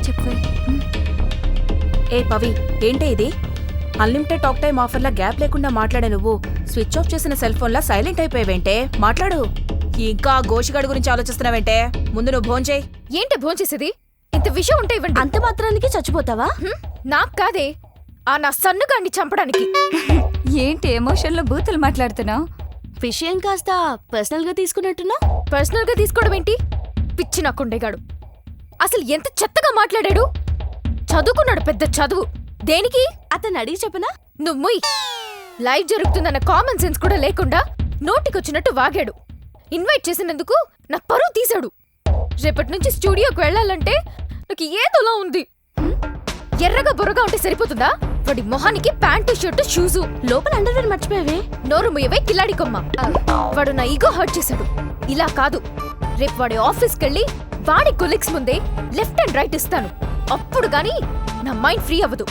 చెప్పే. ఏ పవి, ఏంటే ఇది? అన్లిమిటెడ్ టాక్ టైం ఆఫర్లా గ్యాప్ లేకుండా మాట్లాడే నువ్వు స్విచ్ ఆఫ్ చేసిన సెల్ ఫోన్లా సైలెంట్ అయిపోయావేంటే? మాట్లాడు. ఇంకా గోషిగాడి గురించి ఆలోచిస్తున్నావేంటే? ముందు నువ్వు భోంచేయి. ఏంటి భోంచేసేది? ఇంత విషయం ఉంటే ఇవ్వండి. అంత మాత్రానికి చచ్చిపోతావా? నాకు కాదే, ఆ నా సన్నుగాన్ని చంపడానికి. ఏంటి ఎమోషన్లో బూతులు మాట్లాడుతున్నావు? విషయం కాస్త పర్సనల్ గా తీసుకున్నట్టున్నా? పర్సనల్ గా తీసుకోవడం ఏంటి? పిచ్చి నా కొండేగాడు. అసలు ఎంత చెత్తగా మాట్లాడాడు. చదువుకున్నాడు, పెద్ద చదువు. దేనికి? అతను అడిగి చెప్పనా? నువ్వు లైవ్ జరుగుతుందన్న కామన్ సెన్స్ కూడా లేకుండా నోటికొచ్చినట్టు వాగాడు. ఇన్వైట్ చేసినందుకు నా పరువు తీశాడు. రేపటి నుంచి స్టూడియోకి వెళ్ళాలంటే నాకు ఏదోలా ఉంది. ఎర్రగా బొర్రగా ఉంటే సరిపోతుందా? వాడి మొహానికి ప్యాంటు షర్టు షూజు, లోపల అండర్వేర్ మర్చిపోయావే. నోరు ముయ్యవే కిల్లాడి కొమ్మ. వాడు నా ఈగో హర్ట్ చేశాడు. ఇలా కాదు, రేపు వాడి ఆఫీస్కెళ్ళి వాడి కొలీగ్స్ ముందే లెఫ్ట్ అండ్ రైట్ ఇస్తాను. అప్పుడు గాని నా మైండ్ ఫ్రీ అవ్వదు.